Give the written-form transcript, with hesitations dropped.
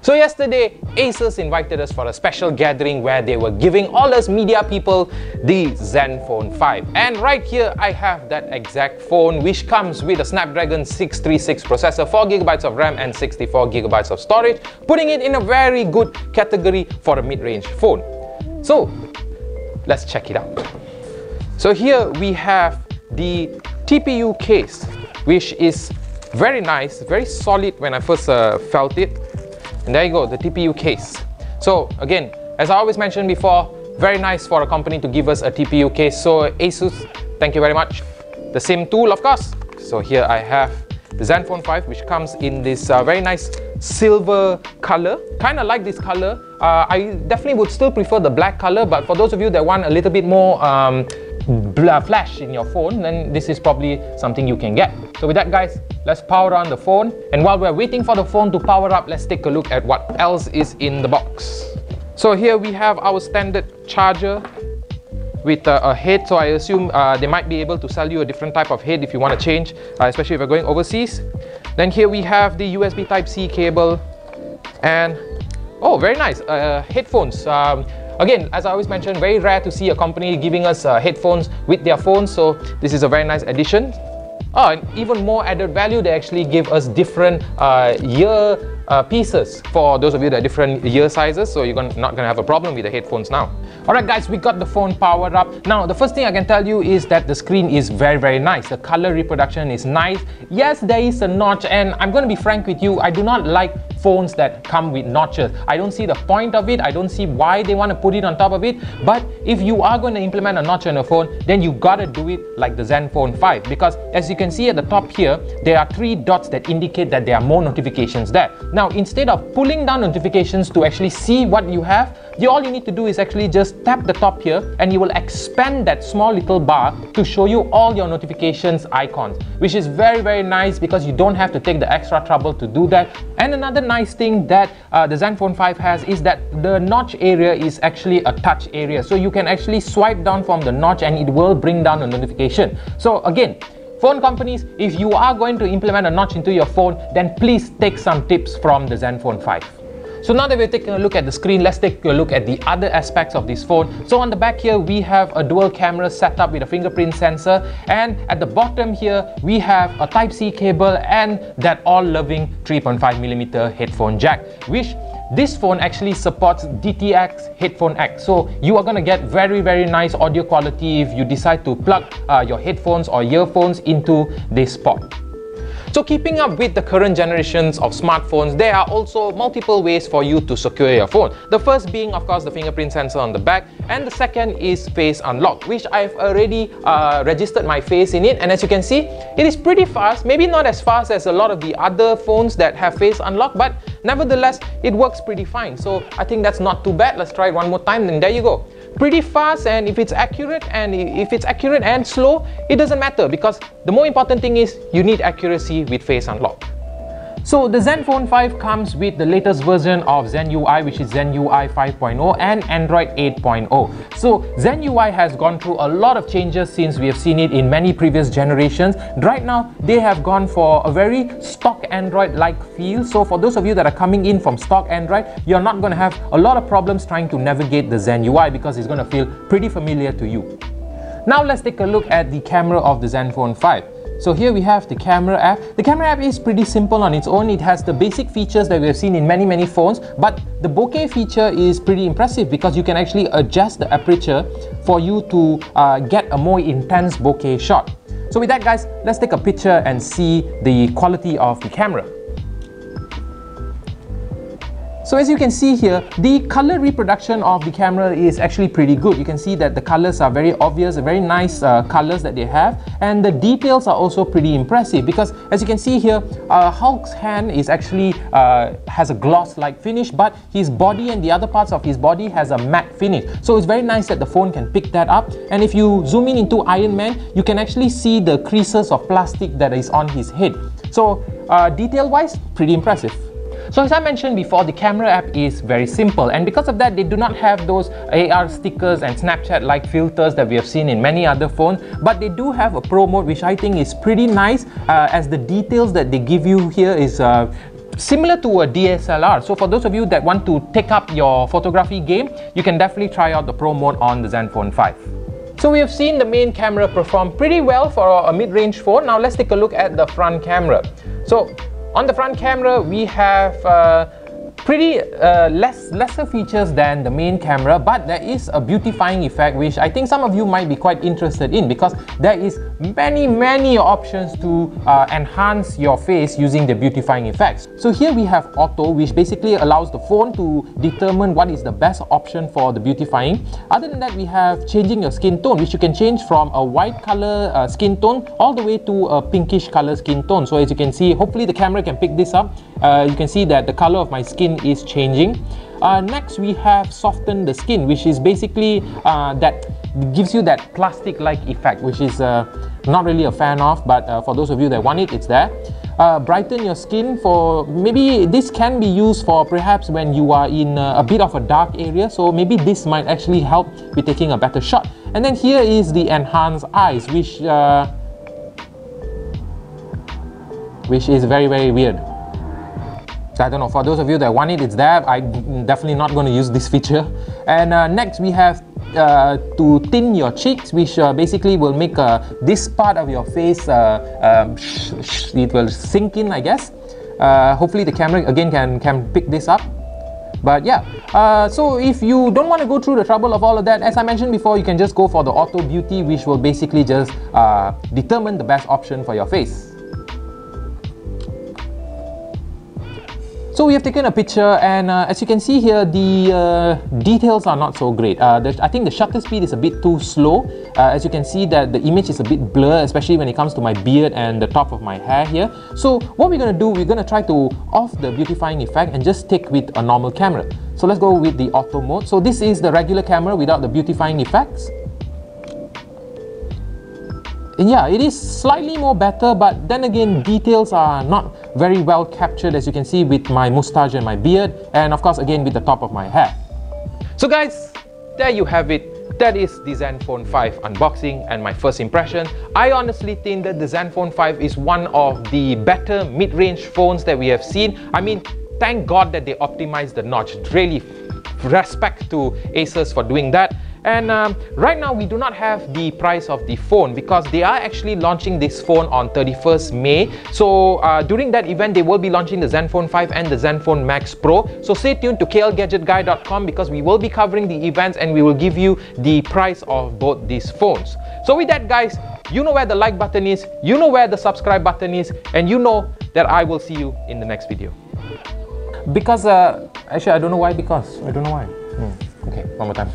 So yesterday, Asus invited us for a special gathering where they were giving all us media people the ZenFone 5. And right here, I have that exact phone which comes with a Snapdragon 636 processor, 4GB of RAM and 64GB of storage, putting it in a very good category for a mid-range phone. So let's check it out. So here we have the TPU case, which is very nice, very solid when I first felt it. And there you go, the TPU case. So again, as I always mentioned before, very nice for a company to give us a TPU case. So Asus, thank you very much. The same tool, of course. So here I have the ZenFone 5, which comes in this very nice silver color. Kind of like this color. I definitely would still prefer the black color, but for those of you that want a little bit more flash in your phone, then this is probably something you can get. So with that, guys, let's power on the phone. And while we're waiting for the phone to power up, let's take a look at what else is in the box. So here we have our standard charger with a head. So I assume they might be able to sell you a different type of head if you want to change, especially if you're going overseas. Then here we have the USB Type-C cable and oh, very nice, headphones. Again, as I always mention, very rare to see a company giving us headphones with their phones, so this is a very nice addition. Oh, and even more added value, they actually give us different ear pieces for those of you that are different ear sizes, so you're not going to have a problem with the headphones now. Alright guys, we got the phone powered up. Now the first thing I can tell you is that the screen is very nice. The color reproduction is nice. Yes, there is a notch, and I'm going to be frank with you, I do not like phones that come with notches. I don't see the point of it. I don't see why they want to put it on top of it. But if you are going to implement a notch on a phone, then you gotta do it like the ZenFone 5, because as you can see at the top here, there are 3 dots that indicate that there are more notifications there. Now instead of pulling down notifications to actually see what you have, all you need to do is actually just tap the top here and you will expand that small little bar to show you all your notifications icons, which is very nice because you don't have to take the extra trouble to do that. And another nice thing that the ZenFone 5 has is that the notch area is actually a touch area, so you can actually swipe down from the notch and it will bring down a notification. So again, phone companies, if you are going to implement a notch into your phone, then please take some tips from the ZenFone 5. So now that we're taking a look at the screen, let's take a look at the other aspects of this phone. So on the back here, we have a dual camera setup with a fingerprint sensor, and at the bottom here, we have a Type-C cable and that all-loving 3.5mm headphone jack, which this phone actually supports DTX Headphone X. So you are going to get very nice audio quality if you decide to plug your headphones or earphones into this port. So keeping up with the current generations of smartphones, there are also multiple ways for you to secure your phone. The first being, of course, the fingerprint sensor on the back, and the second is face unlock, which I've already registered my face in it, and as you can see, it is pretty fast. Maybe not as fast as a lot of the other phones that have face unlock, but nevertheless, it works pretty fine. So I think that's not too bad. Let's try it one more time, and there you go. Pretty fast, and if it's accurate and slow, it doesn't matter, because the more important thing is you need accuracy with face unlock. So the ZenFone 5 comes with the latest version of ZenUI, which is ZenUI 5.0 and Android 8.0. So ZenUI has gone through a lot of changes since we have seen it in many previous generations. Right now, they have gone for a very stock Android-like feel. So for those of you that are coming in from stock Android, you're not going to have a lot of problems trying to navigate the ZenUI because it's going to feel pretty familiar to you. Now let's take a look at the camera of the ZenFone 5. So here we have the camera app. The camera app is pretty simple on its own. It has the basic features that we have seen in many phones, but the bokeh feature is pretty impressive because you can actually adjust the aperture for you to get a more intense bokeh shot. So with that, guys, let's take a picture and see the quality of the camera. So as you can see here, the color reproduction of the camera is actually pretty good. You can see that the colors are very obvious, very nice colors that they have, and the details are also pretty impressive because as you can see here, Hulk's hand is actually has a gloss-like finish, but his body and the other parts of his body has a matte finish. So it's very nice that the phone can pick that up. And if you zoom in into Iron Man, you can actually see the creases of plastic that is on his head. So detail-wise, pretty impressive. So as I mentioned before, the camera app is very simple, and because of that, they do not have those AR stickers and Snapchat-like filters that we have seen in many other phones, but they do have a Pro mode, which I think is pretty nice, as the details that they give you here is similar to a DSLR. So for those of you that want to take up your photography game, you can definitely try out the Pro mode on the ZenFone 5. So we have seen the main camera perform pretty well for a mid-range phone. Now let's take a look at the front camera. So on the front camera, we have pretty lesser features than the main camera, but there is a beautifying effect which I think some of you might be quite interested in, because there is many options to enhance your face using the beautifying effects. So here we have auto, which basically allows the phone to determine what is the best option for the beautifying. Other than that, we have changing your skin tone, which you can change from a white color skin tone all the way to a pinkish color skin tone. So as you can see, hopefully the camera can pick this up. You can see that the color of my skin is changing. Next, we have soften the skin, which is basically that gives you that plastic-like effect, which is not really a fan of, but for those of you that want it, it's there. Brighten your skin, for maybe this can be used for perhaps when you are in a bit of a dark area, so maybe this might actually help with taking a better shot. And then here is the enhanced eyes, which is very weird. I don't know, for those of you that want it, it's there. I'm definitely not going to use this feature. And next we have to thin your cheeks, which basically will make this part of your face, it will sink in, I guess. Hopefully the camera again can pick this up. But yeah, so if you don't want to go through the trouble of all of that, as I mentioned before, you can just go for the auto beauty, which will basically just determine the best option for your face. So we have taken a picture, and as you can see here, the details are not so great. I think the shutter speed is a bit too slow. As you can see that the image is a bit blurred, especially when it comes to my beard and the top of my hair here. So what we're going to do, we're going to try to off the beautifying effect and just stick with a normal camera. So let's go with the auto mode. So this is the regular camera without the beautifying effects. And yeah, it is slightly more better, but then again, details are not very well captured, as you can see with my mustache and my beard, and of course again with the top of my hair. So guys, there you have it. That is the ZenFone 5 unboxing and my first impression. I honestly think that the ZenFone 5 is one of the better mid-range phones that we have seen. I mean, thank God that they optimized the notch. Really respect to Asus for doing that. And right now we do not have the price of the phone, because they are actually launching this phone on 31st May. So during that event, they will be launching the ZenFone 5 and the ZenFone Max Pro. So stay tuned to KLGadgetGuy.com, because we will be covering the events and we will give you the price of both these phones. So with that, guys, you know where the like button is, you know where the subscribe button is, and you know that I will see you in the next video. Because actually I don't know why, because I don't know why. Okay, one more time.